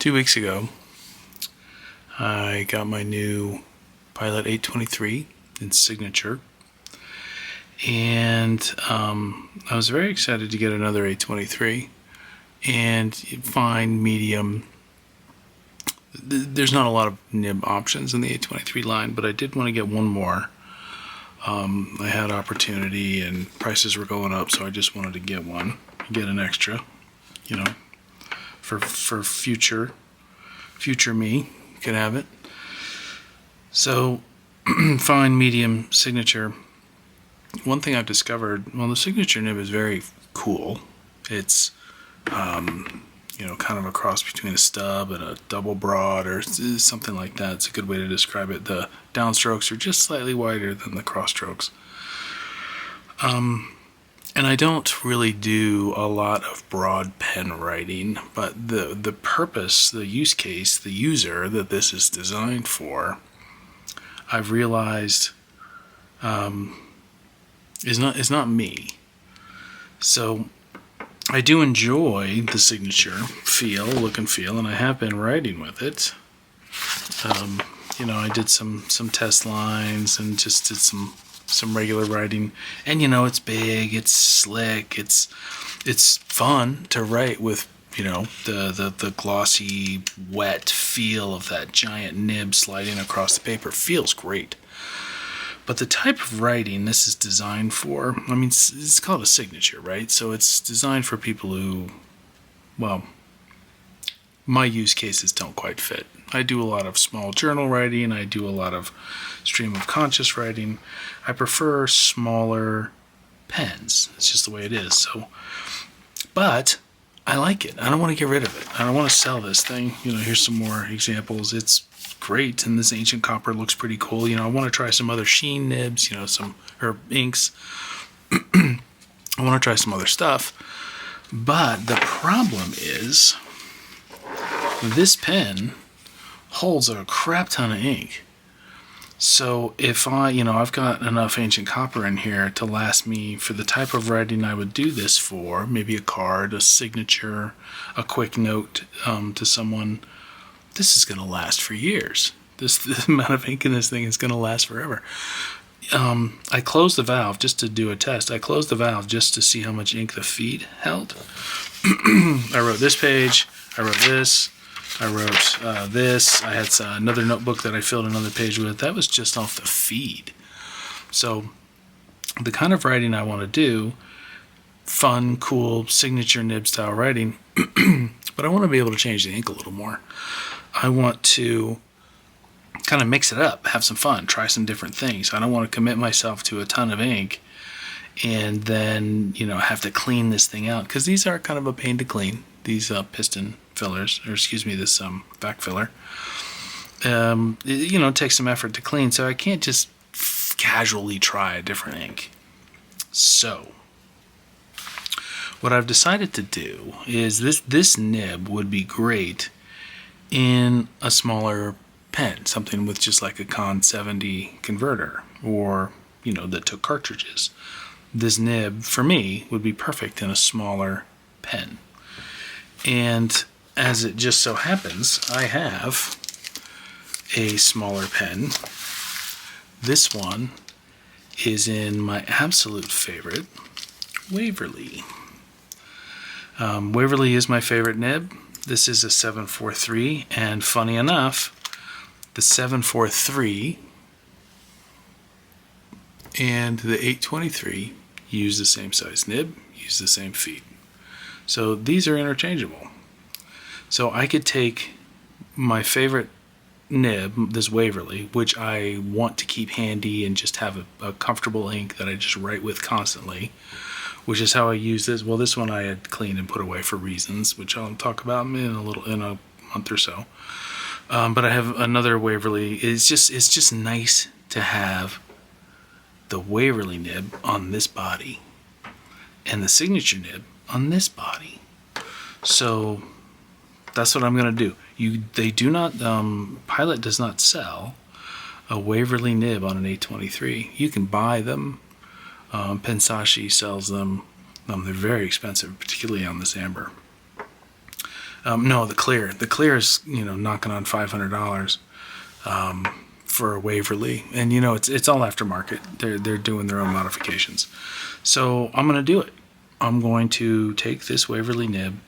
2 weeks ago, I got my new Pilot 823 in signature, and I was very excited to get another 823 and find medium. There's not a lot of nib options in the 823 line, but I did want to get one more. I had opportunity and prices were going up, so I just wanted to get one, get an extra, for future me can have it. So fine medium signature. One thing I've discovered, the signature nib is very cool. It's kind of a cross between a stub and a double broad or something like that. It's a good way to describe it. The downstrokes are just slightly wider than the cross strokes. And I don't really do a lot of broad pen writing, but the purpose, the use case, the user that this is designed for, I've realized is not me. So I do enjoy the signature look and feel, and I have been writing with it. I did some test lines and just did some regular writing, and it's big, it's slick, it's fun to write with, the glossy, wet feel of that giant nib sliding across the paper. Feels great. But the type of writing this is designed for, it's called a signature, right? So it's designed for people who, my use cases don't quite fit. I do a lot of small journal writing. I do a lot of stream of conscious writing. I prefer smaller pens. It's just the way it is. So, but I like it. I don't want to get rid of it. I don't want to sell this thing. Here's some more examples. It's great, and this ancient copper looks pretty cool. I want to try some other sheen nibs, or inks. I want to try some other stuff. But the problem is this pen holds a crap ton of ink. So if I've got enough ancient copper in here to last me for the type of writing I would do this for, maybe a card, a signature, a quick note to someone, this is going to last for years. The amount of ink in this thing is going to last forever. I closed the valve just to do a test. I closed the valve just to see how much ink the feed held. I wrote this page. I wrote this. I wrote this. I had another notebook that I filled another page with. That was just off the feed. So the kind of writing I want to do, fun, cool, signature nib style writing, but I want to be able to change the ink a little more. I want to kind of mix it up, have some fun, try some different things. I don't want to commit myself to a ton of ink and then, have to clean this thing out, because these are kind of a pain to clean, these piston fillers, or this back filler. It takes some effort to clean, so I can't just casually try a different ink. So what I've decided to do is this nib would be great in a smaller pen, something with just like a Con 70 converter, or that took cartridges. This nib for me would be perfect in a smaller pen. And as it just so happens, I have a smaller pen. This one is in my absolute favorite, Waverly. Waverly is my favorite nib. This is a 743, and funny enough, the 743 and the 823 use the same size nib, use the same feed. So these are interchangeable. So I could take my favorite nib, this Waverly, which I want to keep handy and just have a comfortable ink that I just write with constantly, which is how I use this. Well, this one I had cleaned and put away for reasons, which I'll talk about in a month or so. But I have another Waverly. It's just nice to have the Waverly nib on this body and the signature nib on this body. So that's what I'm going to do. They do not, Pilot does not sell a Waverly nib on an 823. You can buy them. Pensashi sells them. They're very expensive, particularly on this amber. No, the clear. The clear is, knocking on $500 for a Waverly, and it's all aftermarket. They're doing their own modifications. So I'm gonna do it. I'm going to take this Waverly nib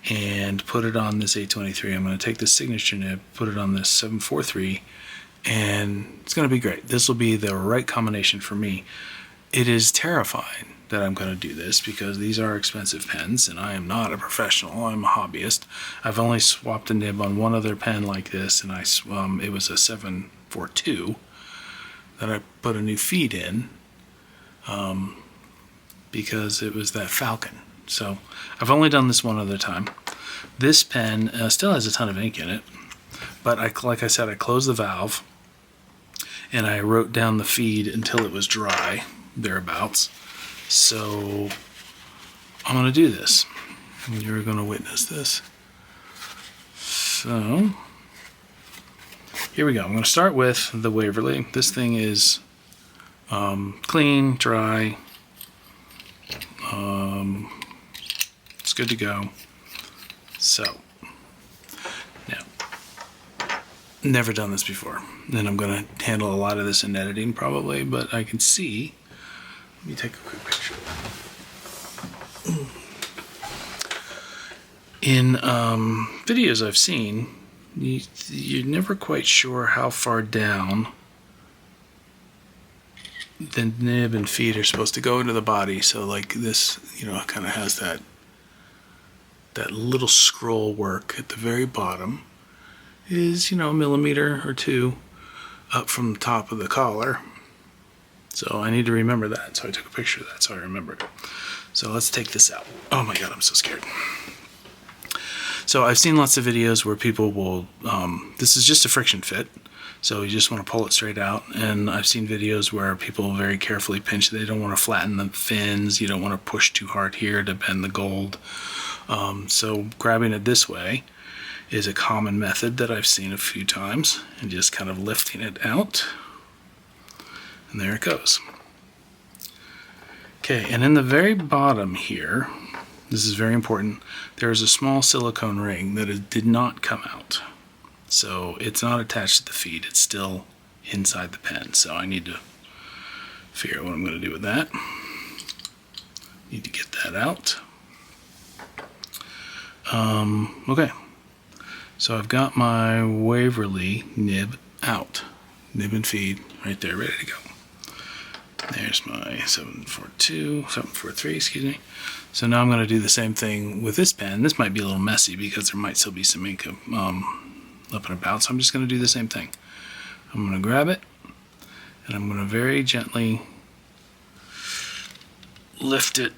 and put it on this 823. I'm going to take this signature nib, put it on this 743, and it's going to be great. This will be the right combination for me. It is terrifying that I'm going to do this because these are expensive pens, and I am not a professional. I'm a hobbyist. I've only swapped a nib on one other pen like this, and it was a 742 that I put a new feed in because it was that Falcon. So I've only done this one other time. This pen still has a ton of ink in it, but like I said, I closed the valve and I wrote down the feed until it was dry, thereabouts. So I'm going to do this. You're going to witness this. So here we go. I'm going to start with the Waverly. This thing is clean, dry. It's good to go. So now, never done this before, and I'm going to handle a lot of this in editing probably, but I can see. Let me take a quick picture. In videos I've seen, you're never quite sure how far down the nib and feed are supposed to go into the body. So like this, kind of has that little scroll work at the very bottom is, a millimeter or two up from the top of the collar. So I need to remember that. So I took a picture of that so I remembered it. So let's take this out. Oh my God, I'm so scared. So I've seen lots of videos where people will, this is just a friction fit. So you just want to pull it straight out. And I've seen videos where people very carefully pinch. They don't want to flatten the fins. You don't want to push too hard here to bend the gold. So grabbing it this way is a common method that I've seen a few times, and just kind of lifting it out. And there it goes. Okay, and in the very bottom here, this is very important, there is a small silicone ring that did not come out. So it's not attached to the feed, it's still inside the pen. So I need to figure out what I'm going to do with that. Need to get that out. Okay, so I've got my Waverly nib out. Nib and feed right there, ready to go. There's my 743, excuse me. So now I'm going to do the same thing with this pen. This might be a little messy because there might still be some ink up and about, so I'm just going to do the same thing. I'm going to grab it, and I'm going to very gently lift it.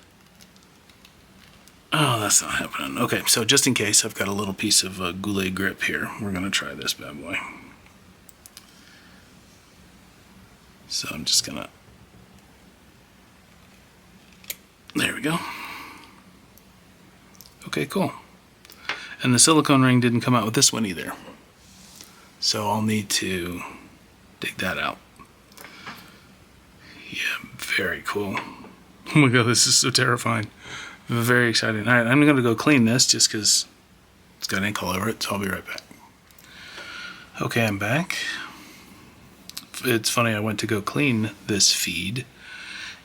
Oh, that's not happening. Okay, so just in case, I've got a little piece of Goulet grip here. We're going to try this bad boy. So I'm just going to... There we go. Okay, cool. And the silicone ring didn't come out with this one either. So I'll need to dig that out. Yeah, very cool. Oh my God, this is so terrifying. Very exciting. All right, I'm going to go clean this just because it's got ink all over it, so I'll be right back. Okay, I'm back. It's funny, I went to go clean this feed,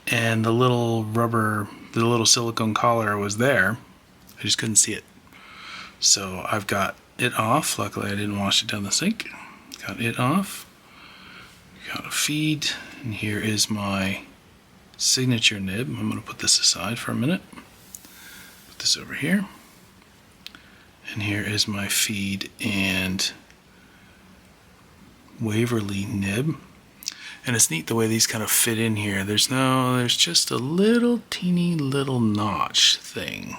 and the little silicone collar was there. I just couldn't see it. So I've got it off. Luckily, I didn't wash it down the sink. Got it off. Got a feed, and here is my signature nib. I'm going to put this aside for a minute. Put this over here. And here is my feed and Waverly nib. And it's neat the way these kind of fit in here. There's just a little teeny little notch thing.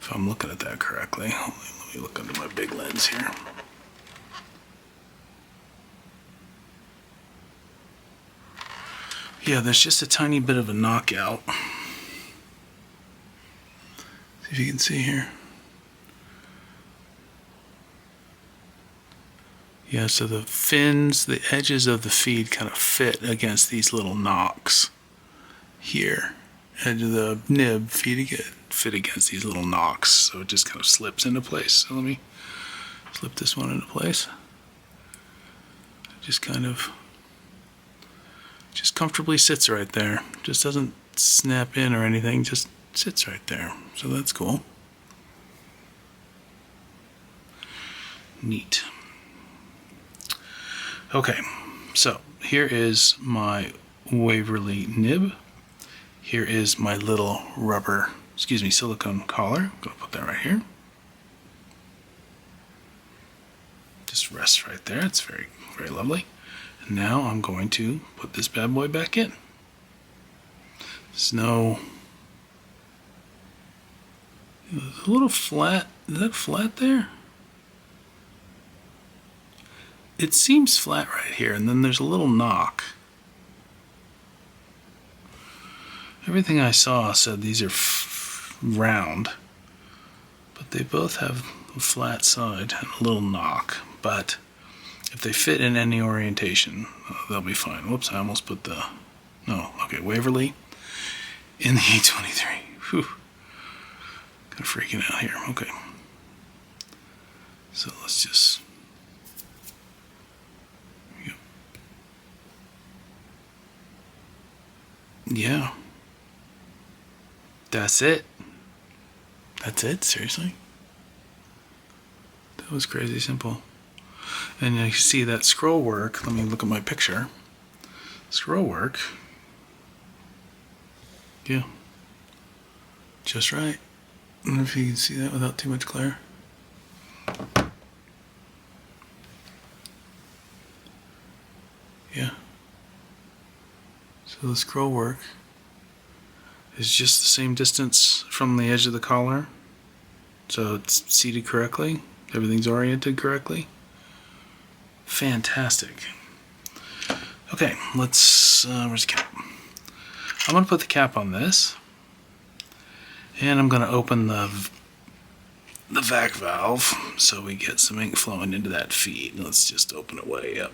If I'm looking at that correctly. Let me look under my big lens here. Yeah, there's just a tiny bit of a knockout. See if you can see here. Yeah, so the fins, the edges of the feed kind of fit against these little knocks here. Edge of the nib, feed fit against these little knocks, so it just kind of slips into place. So let me slip this one into place. Just kind of, just comfortably sits right there. Just doesn't snap in or anything, just sits right there. So that's cool. Neat. Okay, so here is my Waverly nib. Here is my little rubber, silicone collar. I'm going to put that right here. Just rests right there. It's very, very lovely. And now I'm going to put this bad boy back in. There's no, a little flat. Is that flat there? It seems flat right here, and then there's a little knock. Everything I saw said these are round, but they both have a flat side and a little knock. But if they fit in any orientation, they'll be fine. Whoops, I almost put the, no, okay, Waverly in the E23. Whew. Kind of freaking out here. Okay. So let's just, yeah. That's it. That's it? Seriously? That was crazy simple. And you see that scroll work. Let me look at my picture. Scroll work. Yeah. Just right. I don't know if you can see that without too much glare. Yeah. So the scroll work is just the same distance from the edge of the collar. So it's seated correctly. Everything's oriented correctly. Fantastic. Okay, let's, where's the cap? I'm going to put the cap on this. And I'm going to open the vac valve so we get some ink flowing into that feed. Let's just open it way up.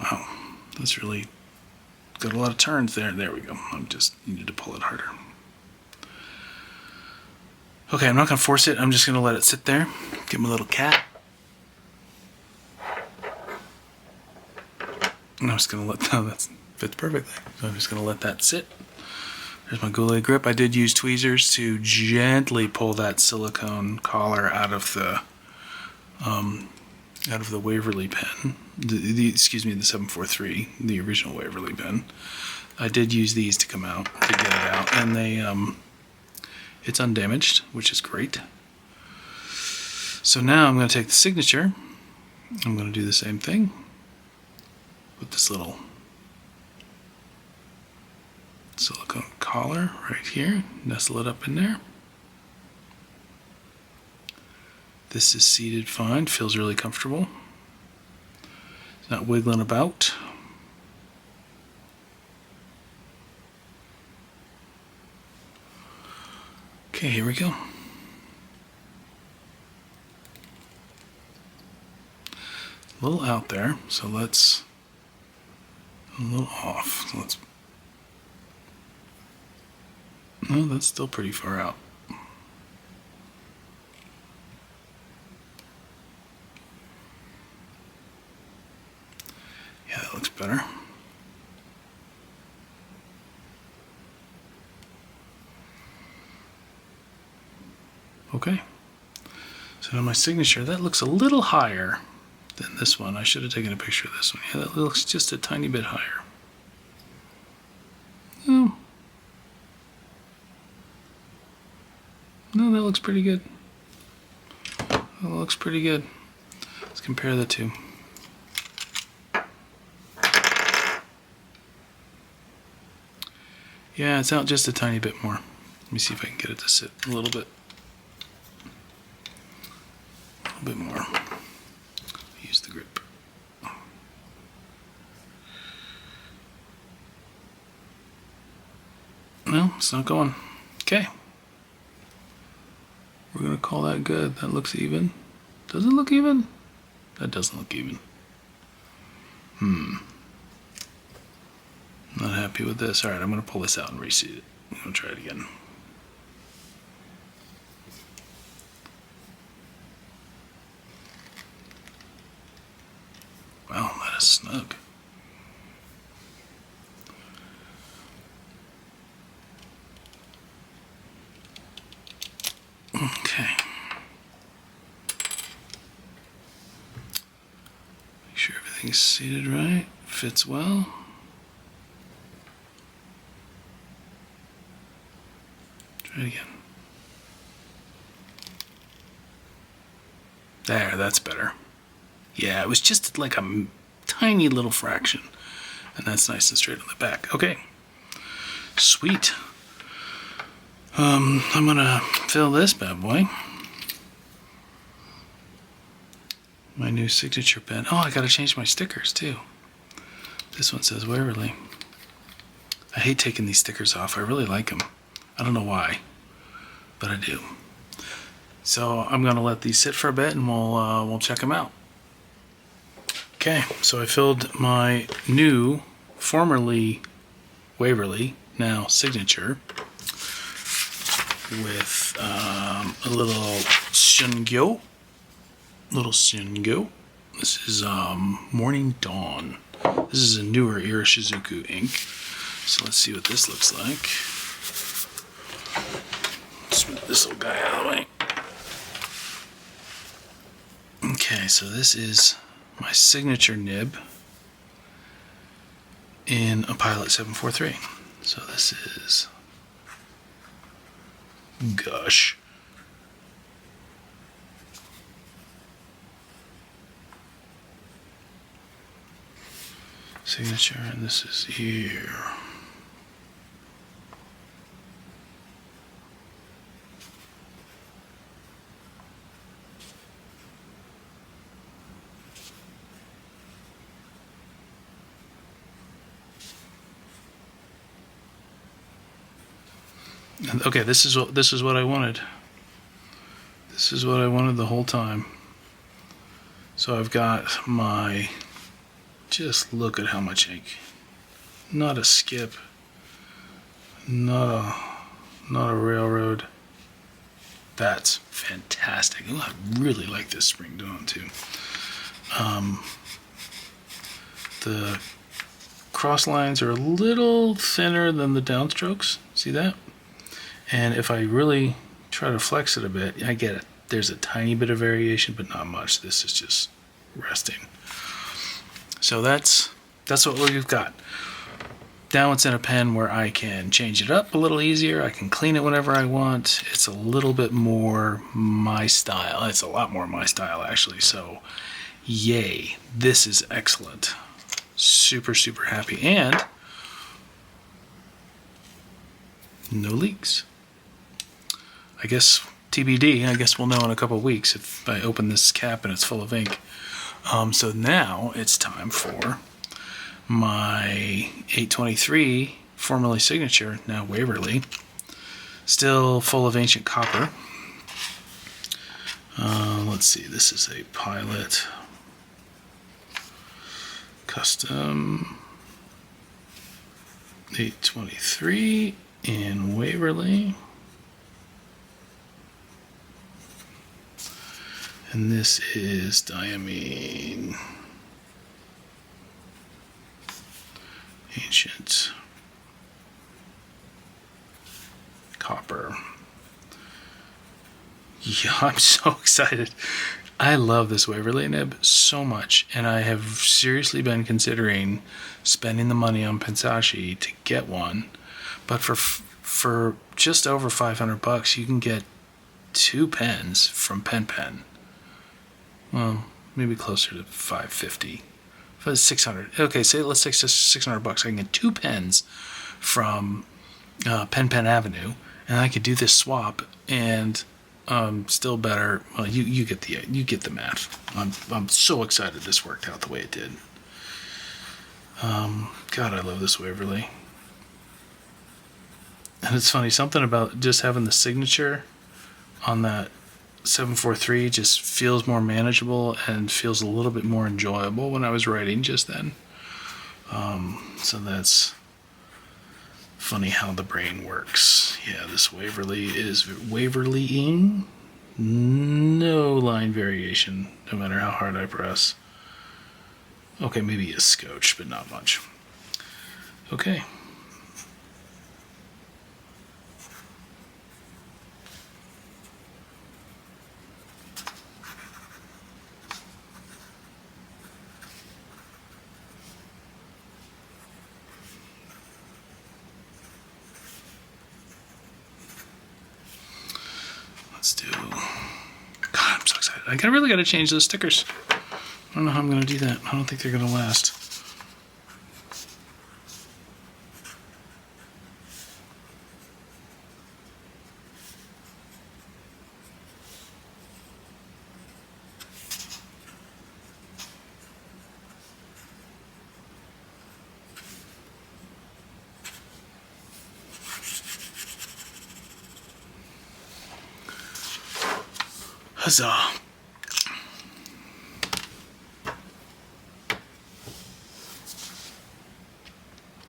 Wow, that's really got a lot of turns there. There we go. I just needed to pull it harder. Okay, I'm not going to force it. I'm just going to let it sit there. Give him a little cat. And I'm just going to let, no, that fits perfectly. So I'm just going to let that sit. There's my Goulet grip. I did use tweezers to gently pull that silicone collar out of the Waverly pen. Excuse me, the 743, the original Waverly pen. I did use these to come out, to get it out, and they, it's undamaged, which is great. So now I'm going to take the signature. I'm going to do the same thing with this little silicone collar right here. Nestle it up in there. This is seated fine, feels really comfortable. It's not wiggling about. Okay, here we go. A little out there, so let's, a little off. So let's, no, that's still pretty far out. Yeah, that looks better. Okay. So now my signature, that looks a little higher than this one. I should have taken a picture of this one. Yeah, that looks just a tiny bit higher. Oh. No, that looks pretty good. That looks pretty good. Let's compare the two. Yeah, it's out just a tiny bit more. Let me see if I can get it to sit a little bit. A little bit more. Use the grip. No, it's not going. Okay. We're going to call that good. That looks even. Does it look even? That doesn't look even. Not happy with this. All right, I'm going to pull this out and reseat it. I'm going to try it again. Wow, that is snug. Okay. Make sure everything's seated right, fits well. Try it again. There, that's better. Yeah, it was just like a tiny little fraction. And that's nice and straight on the back. Okay. Sweet. I'm gonna fill this bad boy. My new signature pen. Oh, I gotta change my stickers too. This one says Waverly. I hate taking these stickers off. I really like them. I don't know why, but I do. So I'm gonna let these sit for a bit and we'll check them out. Okay, so I filled my new, formerly Waverly, now signature, with a little Shungyo. This is Morning Dawn. This is a newer Iroshizuku ink. So let's see what this looks like. Let's move this little guy out of the way. Okay, so this is my signature nib in a Pilot 743. So this is Gush. Signature, and this is here. Okay, this is what I wanted. This is what I wanted the whole time. So I've got my, just look at how much ink. Not a skip. Not a railroad. That's fantastic. Ooh, I really like this Spring Dawn too. The cross lines are a little thinner than the downstrokes. See that? And if I really try to flex it a bit, I get it. There's a tiny bit of variation, but not much. This is just resting. So that's what we've got. Now it's in a pen where I can change it up a little easier. I can clean it whenever I want. It's a little bit more my style. It's a lot more my style, actually. So, yay. This is excellent. Super, super happy. And no leaks. I guess TBD. I guess we'll know in a couple of weeks if I open this cap and it's full of ink. So now it's time for my 823, formerly signature, now Waverly, still full of ancient copper. Let's see, this is a Pilot custom 823 in Waverly. And this is diamine ancient copper. Yeah, I'm so excited. I love this Waverly nib so much, and I have seriously been considering spending the money on Pensashi to get one. But for just over $500, you can get 2 pens from Pen. Well, maybe closer to $550. For $600. Okay, say let's take $600. I can get 2 pens from Pen Avenue, and I could do this swap, and still better. Well, you get the math. I'm so excited this worked out the way it did. God, I love this Waverly. And it's funny, something about just having the signature on that 743 just feels more manageable and feels a little bit more enjoyable when I was writing just then. So that's Funny how the brain works. Yeah, this Waverly is Waverlying. No line variation, no matter how hard I press. Okay, maybe a scotch, but not much. Okay. Let's do... God, I'm so excited. I really got to change those stickers. I don't know how I'm going to do that. I don't think they're going to last. Huzzah.